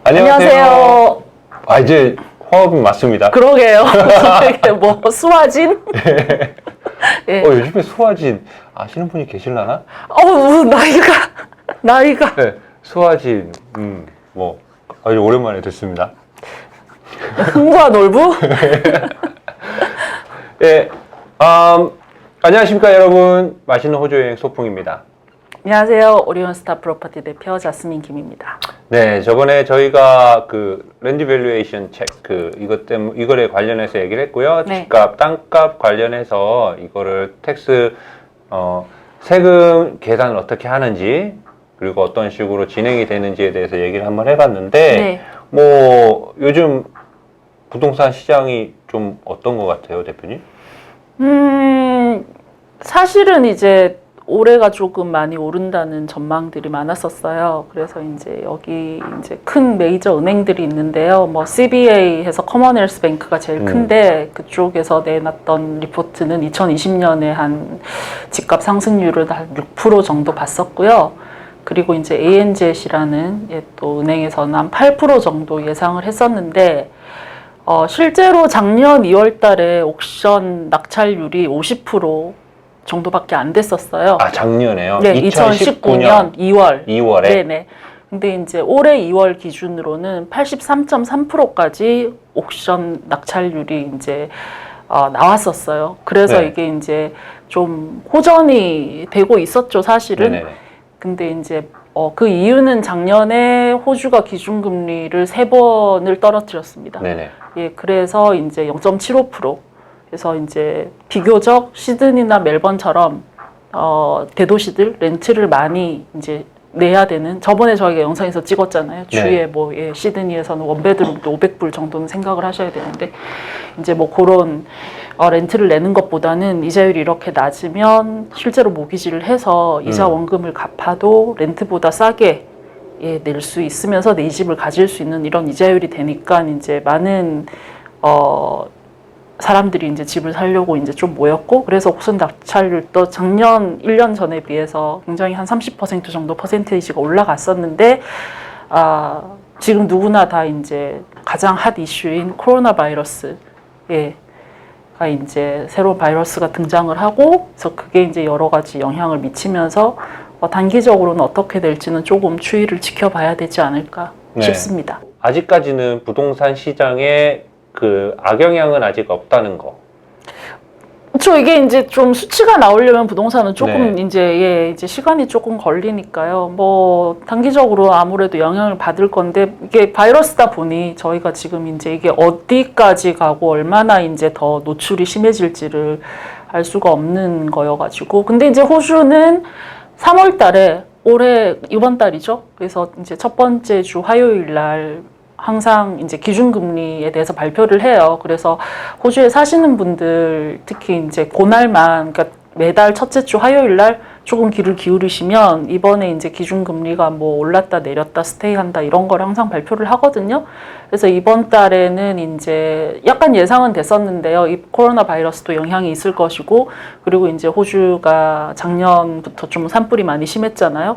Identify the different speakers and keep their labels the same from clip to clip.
Speaker 1: 안녕하세요.
Speaker 2: 아, 이제 화업은 맞습니다.
Speaker 1: 그러게요. 뭐 수화진? 예.
Speaker 2: 요즘에 수화진 아시는 분이 계실라나?
Speaker 1: 무슨 나이가.
Speaker 2: 네, 수화진, 아주 오랜만에 듣습니다.
Speaker 1: 흥과 놀부?
Speaker 2: 예, 안녕하십니까 여러분. 맛있는 호주 여행 소풍입니다.
Speaker 1: 안녕하세요. 오리온 스타 프로퍼티 대표 자스민 김입니다.
Speaker 2: 네, 저번에 저희가 그 랜드 밸류에이션 책 이거에 관련해서 얘기를 했고요.
Speaker 1: 네.
Speaker 2: 집값, 땅값 관련해서 이거를 세금 계산을 어떻게 하는지 그리고 어떤 식으로 진행이 되는지에 대해서 얘기를 한번 해봤는데
Speaker 1: 네.
Speaker 2: 뭐 요즘 부동산 시장이 좀 어떤 것 같아요, 대표님?
Speaker 1: 사실은 이제 올해가 조금 많이 오른다는 전망들이 많았었어요. 그래서 이제 여기 이제 큰 메이저 은행들이 있는데요. 뭐 CBA 해서 커먼웰스 뱅크가 제일 큰데 그쪽에서 내놨던 리포트는 2020년에 한 집값 상승률을 한 6% 정도 봤었고요. 그리고 이제 ANZ이라는 또 은행에서는 한 8% 정도 예상을 했었는데 실제로 작년 2월 달에 옥션 낙찰률이 50% 정도밖에 안 됐었어요.
Speaker 2: 아, 작년에요?
Speaker 1: 네, 2019년
Speaker 2: 2월에?
Speaker 1: 네네. 근데 이제 올해 2월 기준으로는 83.3%까지 옥션 낙찰률이 이제 나왔었어요. 그래서
Speaker 2: 네.
Speaker 1: 이게 이제 좀 호전이 되고 있었죠, 사실은.
Speaker 2: 네네네.
Speaker 1: 근데 이제 그 이유는 작년에 호주가 기준금리를 3번을 떨어뜨렸습니다.
Speaker 2: 네네.
Speaker 1: 예, 그래서 이제 0.75%. 그래서 이제 비교적 시드니나 멜번처럼 대도시들 렌트를 많이 이제 내야 되는, 저번에 저희가 영상에서 찍었잖아요. 주에 뭐 시드니에서는 원베드룸도 500불 정도는 생각을 하셔야 되는데 이제 뭐 그런 렌트를 내는 것보다는 이자율이 이렇게 낮으면 실제로 모기지를 해서 이자 원금을 갚아도 렌트보다 싸게 낼 수 있으면서 내 집을 가질 수 있는 이런 이자율이 되니까 이제 많은 사람들이 이제 집을 사려고 이제 좀 모였고, 그래서 옥션 낙찰률도 작년 1년 전에 비해서 굉장히 한 30% 정도 퍼센테이지가 올라갔었는데, 지금 누구나 다 이제 가장 핫 이슈인 코로나 바이러스, 가 이제 새로운 바이러스가 등장을 하고, 그래서 그게 이제 여러 가지 영향을 미치면서 단기적으로는 어떻게 될지는 조금 추이를 지켜봐야 되지 않을까 싶습니다.
Speaker 2: 아직까지는 부동산 시장에 그 악영향은 아직 없다는 거.
Speaker 1: 그렇죠. 이게 이제 좀 수치가 나오려면 부동산은 조금 이제 시간이 조금 걸리니까요. 뭐 단기적으로 아무래도 영향을 받을 건데, 이게 바이러스다 보니 저희가 지금 이제 이게 어디까지 가고 얼마나 이제 더 노출이 심해질지를 알 수가 없는 거여가지고. 근데 이제 호주는 3월 달에 올해 이번 달이죠. 그래서 이제 첫 번째 주 화요일 날 항상 이제 기준금리에 대해서 발표를 해요. 그래서 호주에 사시는 분들 특히 이제 그날만, 그러니까 매달 첫째 주 화요일 날 조금 귀를 기울이시면 이번에 이제 기준금리가 뭐 올랐다 내렸다 스테이한다 이런 걸 항상 발표를 하거든요. 그래서 이번 달에는 이제 약간 예상은 됐었는데요. 이 코로나 바이러스도 영향이 있을 것이고, 그리고 이제 호주가 작년부터 좀 산불이 많이 심했잖아요.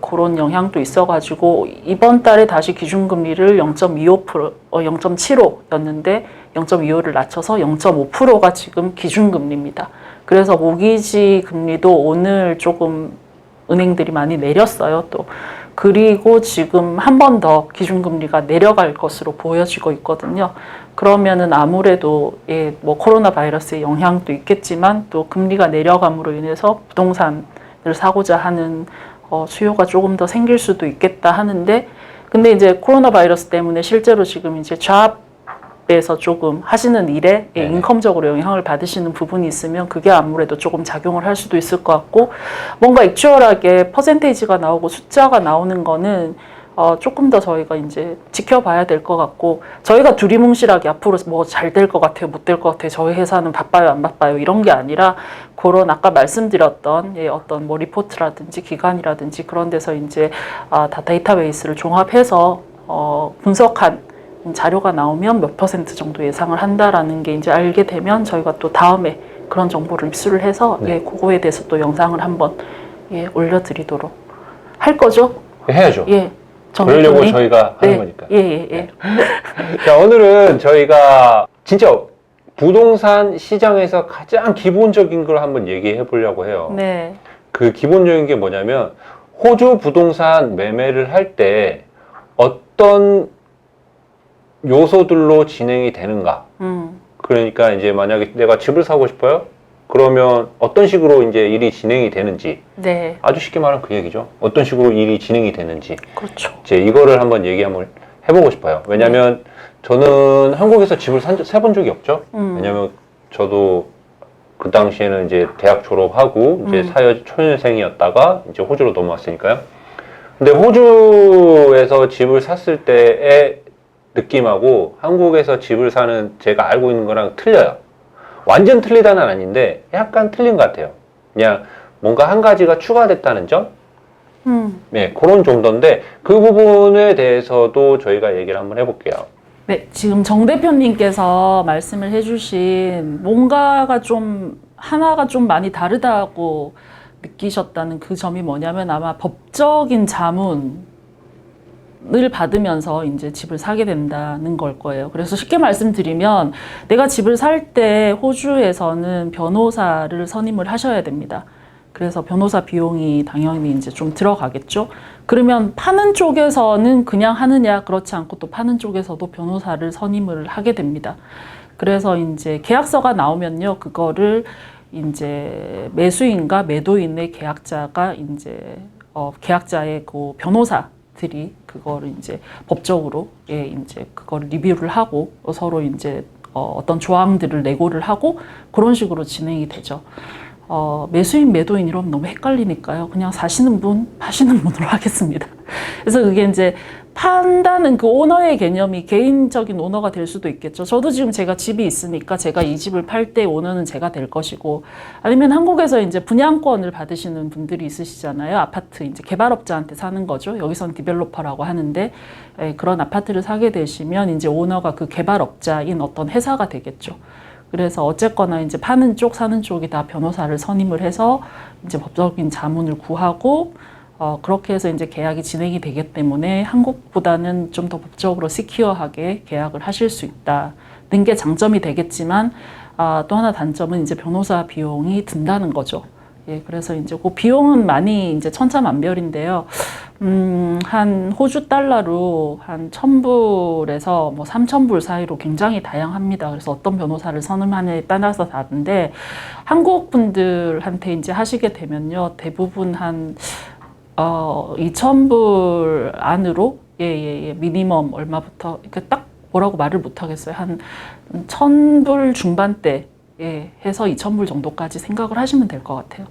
Speaker 1: 그런 영향도 있어가지고 이번 달에 다시 기준금리를 0.25%, 0.75였는데 0.25를 낮춰서 0.5%가 지금 기준금리입니다. 그래서 모기지 금리도 오늘 조금 은행들이 많이 내렸어요, 또. 그리고 지금 한 번 더 기준금리가 내려갈 것으로 보여지고 있거든요. 그러면은 아무래도 뭐 코로나 바이러스의 영향도 있겠지만 또 금리가 내려감으로 인해서 부동산을 사고자 하는 수요가 조금 더 생길 수도 있겠다 하는데, 근데 이제 코로나 바이러스 때문에 실제로 지금 이제 잡에서 조금 하시는 일에 인컴적으로 영향을 받으시는 부분이 있으면 그게 아무래도 조금 작용을 할 수도 있을 것 같고, 뭔가 액추얼하게 퍼센테이지가 나오고 숫자가 나오는 거는 조금 더 저희가 이제 지켜봐야 될 것 같고, 저희가 두리뭉실하게 앞으로 뭐 잘 될 것 같아요, 못 될 것 같아요, 저희 회사는 바빠요, 안 바빠요 이런 게 아니라, 그런 아까 말씀드렸던 어떤 뭐 리포트라든지 기관이라든지 그런 데서 이제 다 데이터베이스를 종합해서 분석한 자료가 나오면 몇 % 정도 예상을 한다라는 게 이제 알게 되면 저희가 또 다음에 그런 정보를 입수를 해서 그거에 대해서 또 영상을 한번 올려드리도록 할 거죠.
Speaker 2: 해야죠. 그러려고
Speaker 1: 정혜군이?
Speaker 2: 저희가 하는
Speaker 1: 네.
Speaker 2: 거니까.
Speaker 1: 예.
Speaker 2: 자, 오늘은 저희가 진짜 부동산 시장에서 가장 기본적인 걸 한번 얘기해 보려고 해요.
Speaker 1: 네.
Speaker 2: 그 기본적인 게 뭐냐면 호주 부동산 매매를 할 때 어떤 요소들로 진행이 되는가. 그러니까 이제 만약에 내가 집을 사고 싶어요? 그러면 어떤 식으로 이제 일이 진행이 되는지.
Speaker 1: 네.
Speaker 2: 아주 쉽게 말하면 그 얘기죠. 어떤 식으로 일이 진행이 되는지.
Speaker 1: 그렇죠.
Speaker 2: 이제 이거를 한번 얘기 한번 해보고 싶어요. 왜냐면 저는 한국에서 집을 사본 적이 없죠. 왜냐면 저도 그 당시에는 이제 대학 졸업하고 이제 초년생이었다가 이제 호주로 넘어왔으니까요. 근데 호주에서 집을 샀을 때의 느낌하고 한국에서 집을 사는 제가 알고 있는 거랑 틀려요. 완전 틀리다는 아닌데 약간 틀린 것 같아요. 그냥 뭔가 한 가지가 추가됐다는 점? 네, 그런 정도인데 그 부분에 대해서도 저희가 얘기를 한번 해볼게요.
Speaker 1: 네, 지금 정 대표님께서 말씀을 해주신 뭔가가 좀 하나가 좀 많이 다르다고 느끼셨다는 그 점이 뭐냐면 아마 법적인 자문을 받으면서 이제 집을 사게 된다는 걸 거예요. 그래서 쉽게 말씀드리면 내가 집을 살 때 호주에서는 변호사를 선임을 하셔야 됩니다. 그래서 변호사 비용이 당연히 이제 좀 들어가겠죠. 그러면 파는 쪽에서는 그냥 하느냐, 그렇지 않고 또 파는 쪽에서도 변호사를 선임을 하게 됩니다. 그래서 이제 계약서가 나오면요, 그거를 이제 매수인과 매도인의 계약자가 이제 계약자의 그 변호사들이 그거를 이제 법적으로 이제 그거를 리뷰를 하고 서로 이제 어떤 조항들을 내고를 하고 그런 식으로 진행이 되죠. 매수인, 매도인 이러면 너무 헷갈리니까요. 그냥 사시는 분, 파시는 분으로 하겠습니다. 그래서 그게 이제 판다는 그 오너의 개념이 개인적인 오너가 될 수도 있겠죠. 저도 지금 제가 집이 있으니까 제가 이 집을 팔 때 오너는 제가 될 것이고, 아니면 한국에서 이제 분양권을 받으시는 분들이 있으시잖아요. 아파트 이제 개발업자한테 사는 거죠. 여기선 디벨로퍼라고 하는데, 그런 아파트를 사게 되시면 이제 오너가 그 개발업자인 어떤 회사가 되겠죠. 그래서 어쨌거나 이제 파는 쪽, 사는 쪽이 다 변호사를 선임을 해서 이제 법적인 자문을 구하고, 그렇게 해서 이제 계약이 진행이 되기 때문에 한국보다는 좀 더 법적으로 시큐어하게 계약을 하실 수 있다는 게 장점이 되겠지만, 또 하나 단점은 이제 변호사 비용이 든다는 거죠. 예, 그래서 이제 그 비용은 많이 이제 천차만별인데요. 한 호주 달러로 한 1,000불에서 뭐 3,000불 사이로 굉장히 다양합니다. 그래서 어떤 변호사를 선임하느냐에 따라서 다른데, 한국 분들한테 이제 하시게 되면요, 대부분 한 2,000불 안으로, 미니멈 얼마부터, 이렇게 딱 뭐라고 말을 못 하겠어요. 한 1,000불 중반대, 해서 2,000불 정도까지 생각을 하시면 될 것 같아요.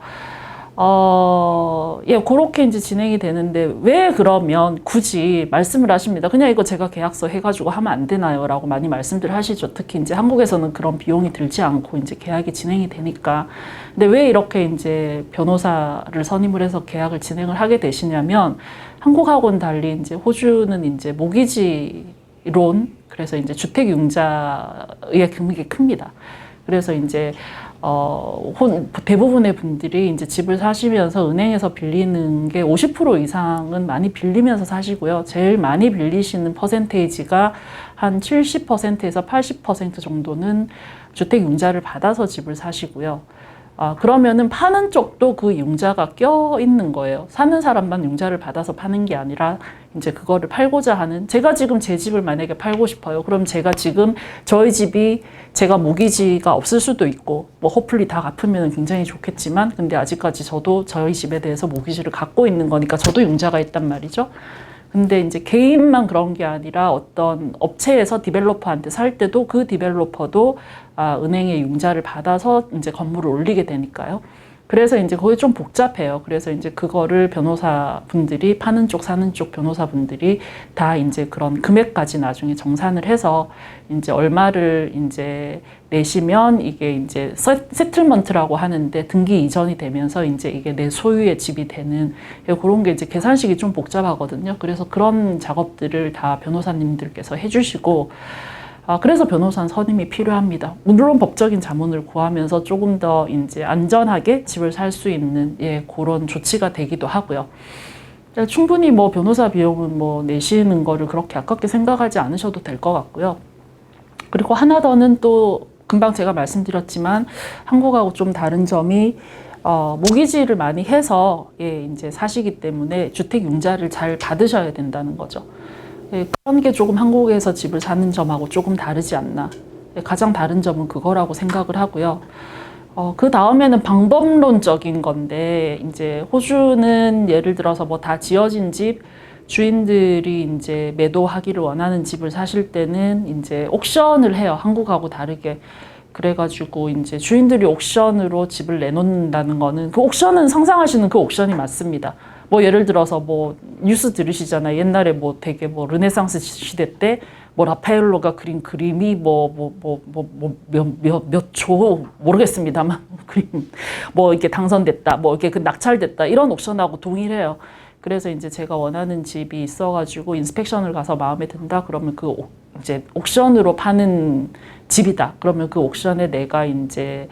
Speaker 1: 그렇게 이제 진행이 되는데, 왜 그러면 굳이 말씀을 하십니다. 그냥 이거 제가 계약서 해가지고 하면 안 되나요? 라고 많이 말씀들 하시죠. 특히 이제 한국에서는 그런 비용이 들지 않고 이제 계약이 진행이 되니까. 근데 왜 이렇게 이제 변호사를 선임을 해서 계약을 진행을 하게 되시냐면, 한국하고는 달리 이제 호주는 이제 모기지론, 그래서 이제 주택융자의 금액이 큽니다. 그래서 이제 대부분의 분들이 이제 집을 사시면서 은행에서 빌리는 게 50% 이상은 많이 빌리면서 사시고요. 제일 많이 빌리시는 퍼센테이지가 한 70%에서 80% 정도는 주택융자를 받아서 집을 사시고요. 그러면은 파는 쪽도 그 융자가 껴 있는 거예요. 사는 사람만 융자를 받아서 파는 게 아니라 이제 그거를 팔고자 하는, 제가 지금 제 집을 만약에 팔고 싶어요. 그럼 제가 지금 저희 집이 제가 모기지가 없을 수도 있고, 뭐 호플리 다 갚으면 굉장히 좋겠지만, 근데 아직까지 저도 저희 집에 대해서 모기지를 갖고 있는 거니까 저도 융자가 있단 말이죠. 근데 이제 개인만 그런 게 아니라 어떤 업체에서 디벨로퍼한테 살 때도 그 디벨로퍼도 은행의 융자를 받아서 이제 건물을 올리게 되니까요. 그래서 이제 그게 좀 복잡해요. 그래서 이제 그거를 변호사분들이, 파는 쪽, 사는 쪽 변호사분들이 다 이제 그런 금액까지 나중에 정산을 해서 이제 얼마를 이제 내시면 이게 이제 세틀먼트라고 하는데, 등기 이전이 되면서 이제 이게 내 소유의 집이 되는, 그런 게 이제 계산식이 좀 복잡하거든요. 그래서 그런 작업들을 다 변호사님들께서 해주시고, 그래서 변호사 선임이 필요합니다. 물론 법적인 자문을 구하면서 조금 더 이제 안전하게 집을 살 수 있는, 그런 조치가 되기도 하고요. 충분히 뭐 변호사 비용은 뭐 내시는 거를 그렇게 아깝게 생각하지 않으셔도 될 것 같고요. 그리고 하나 더는 또 금방 제가 말씀드렸지만 한국하고 좀 다른 점이 모기지를 많이 해서 이제 사시기 때문에 주택 융자를 잘 받으셔야 된다는 거죠. 그런 게 조금 한국에서 집을 사는 점하고 조금 다르지 않나. 가장 다른 점은 그거라고 생각을 하고요. 그 다음에는 방법론적인 건데, 이제 호주는 예를 들어서 뭐 다 지어진 집, 주인들이 이제 매도하기를 원하는 집을 사실 때는 이제 옥션을 해요. 한국하고 다르게. 그래가지고 이제 주인들이 옥션으로 집을 내놓는다는 거는 그 옥션은 상상하시는 그 옥션이 맞습니다. 뭐 예를 들어서 뭐 뉴스 들으시잖아요. 옛날에 뭐 되게 뭐 르네상스 시대 때 뭐 라파엘로가 그린 그림이 몇 초 모르겠습니다만 그림 뭐 이렇게 당선됐다, 뭐 이렇게 그 낙찰됐다 이런 옥션하고 동일해요. 그래서 이제 제가 원하는 집이 있어가지고 인스펙션을 가서 마음에 든다 그러면 그 이제 옥션으로 파는 집이다. 그러면 그 옥션에 내가 이제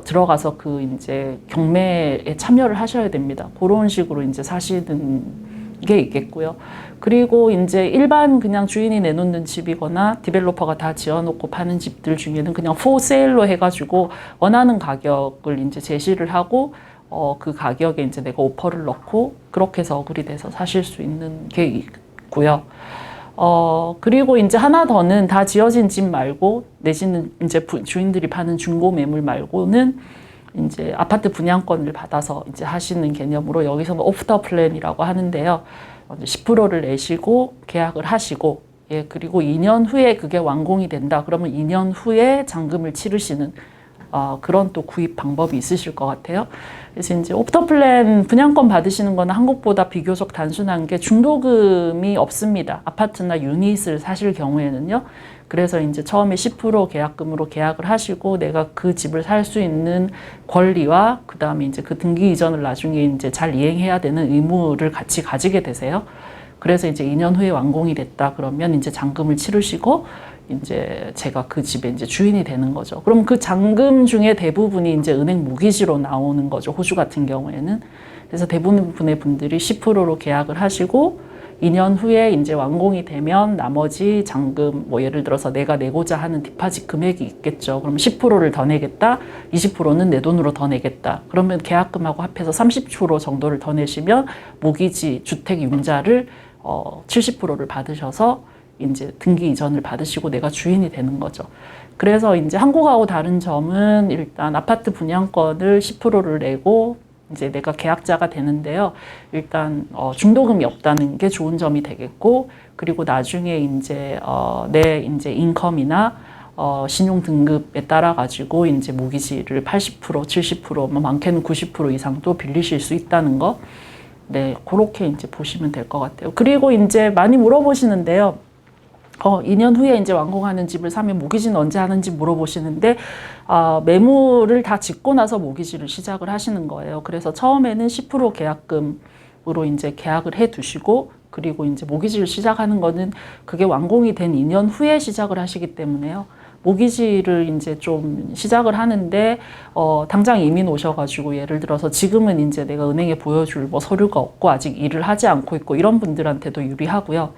Speaker 1: 들어가서 그 이제 경매에 참여를 하셔야 됩니다. 그런 식으로 이제 사시는 게 있겠고요. 그리고 이제 일반 그냥 주인이 내놓는 집이거나 디벨로퍼가 다 지어놓고 파는 집들 중에는 그냥 포세일로 해가지고 원하는 가격을 이제 제시를 하고 그 가격에 이제 내가 오퍼를 넣고 그렇게 해서 어그리 돼서 사실 수 있는 게 있고요. 그리고 이제 하나 더는 다 지어진 집 말고 내지는 이제 주인들이 파는 중고 매물 말고는 이제 아파트 분양권을 받아서 이제 하시는 개념으로 여기서는 오프 더 플랜이라고 하는데요. 10%를 내시고 계약을 하시고, 그리고 2년 후에 그게 완공이 된다. 그러면 2년 후에 잔금을 치르시는 그런 또 구입 방법이 있으실 것 같아요. 그래서 이제 오프 더 플랜 분양권 받으시는 거는 한국보다 비교적 단순한 게 중도금이 없습니다. 아파트나 유닛을 사실 경우에는요. 그래서 이제 처음에 10% 계약금으로 계약을 하시고 내가 그 집을 살 수 있는 권리와 그 다음에 이제 그 등기 이전을 나중에 이제 잘 이행해야 되는 의무를 같이 가지게 되세요. 그래서 이제 2년 후에 완공이 됐다 그러면 이제 잔금을 치르시고 이제 제가 그 집의 이제 주인이 되는 거죠. 그럼 그 잔금 중에 대부분이 이제 은행 모기지로 나오는 거죠. 호주 같은 경우에는. 그래서 대부분의 분들이 10%로 계약을 하시고 2년 후에 이제 완공이 되면 나머지 잔금, 뭐 예를 들어서 내가 내고자 하는 디파짓 금액이 있겠죠. 그럼 10%를 더 내겠다, 20%는 내 돈으로 더 내겠다. 그러면 계약금하고 합해서 30% 정도를 더 내시면 모기지 주택 융자를 70%를 받으셔서 이제 등기 이전을 받으시고 내가 주인이 되는 거죠. 그래서 이제 한국하고 다른 점은 일단 아파트 분양권을 10%를 내고 이제 내가 계약자가 되는데요. 일단 중도금이 없다는 게 좋은 점이 되겠고, 그리고 나중에 이제 내 이제 인컴이나 신용 등급에 따라 가지고 이제 모기지를 80%, 70%, 뭐 많게는 90% 이상도 빌리실 수 있다는 거. 네, 그렇게 이제 보시면 될 것 같아요. 그리고 이제 많이 물어보시는데요. 2년 후에 이제 완공하는 집을 사면 모기지는 언제 하는지 물어보시는데, 매물을 다 짓고 나서 모기지를 시작을 하시는 거예요. 그래서 처음에는 10% 계약금으로 이제 계약을 해 두시고, 그리고 이제 모기지를 시작하는 거는 그게 완공이 된 2년 후에 시작을 하시기 때문에요. 모기지를 이제 좀 시작을 하는데, 당장 이민 오셔가지고 예를 들어서 지금은 이제 내가 은행에 보여줄 뭐 서류가 없고 아직 일을 하지 않고 있고 이런 분들한테도 유리하고요.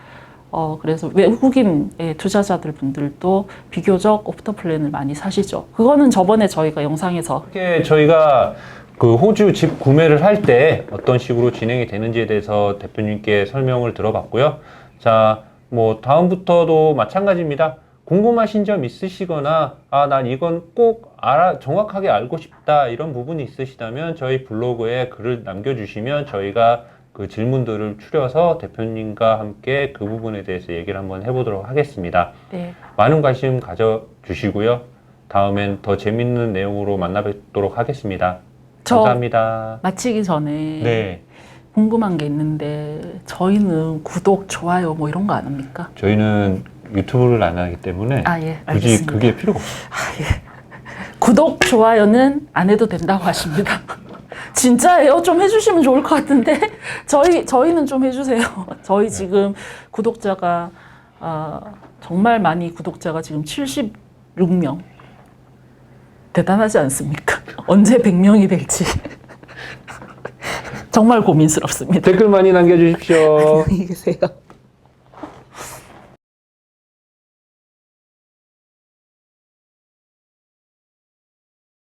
Speaker 1: 그래서 외국인의 투자자들 분들도 비교적 오프 더 플랜을 많이 사시죠. 그거는 저번에 저희가 영상에서
Speaker 2: 이렇게 저희가 그 호주 집 구매를 할 때 어떤 식으로 진행이 되는지에 대해서 대표님께 설명을 들어봤고요. 자, 뭐 다음부터도 마찬가지입니다. 궁금하신 점 있으시거나 난 이건 꼭 정확하게 알고 싶다 이런 부분이 있으시다면 저희 블로그에 글을 남겨주시면 저희가 그 질문들을 추려서 대표님과 함께 그 부분에 대해서 얘기를 한번 해보도록 하겠습니다.
Speaker 1: 네.
Speaker 2: 많은 관심 가져주시고요. 다음엔 더 재밌는 내용으로 만나 뵙도록 하겠습니다. 감사합니다.
Speaker 1: 마치기 전에
Speaker 2: 네.
Speaker 1: 궁금한 게 있는데 저희는 구독, 좋아요 뭐 이런 거 안 합니까?
Speaker 2: 저희는 유튜브를 안 하기 때문에
Speaker 1: 예,
Speaker 2: 굳이
Speaker 1: 알겠습니다.
Speaker 2: 그게 필요가 없어요.
Speaker 1: 예. 구독, 좋아요는 안 해도 된다고 하십니다. 진짜예요? 좀 해주시면 좋을 것 같은데 저희는 좀 해주세요. 저희 지금 구독자가 정말 많이 구독자가 지금 76명 대단하지 않습니까? 언제 100명이 될지 정말 고민스럽습니다.
Speaker 2: 댓글 많이 남겨주십시오.
Speaker 1: 안녕히 계세요.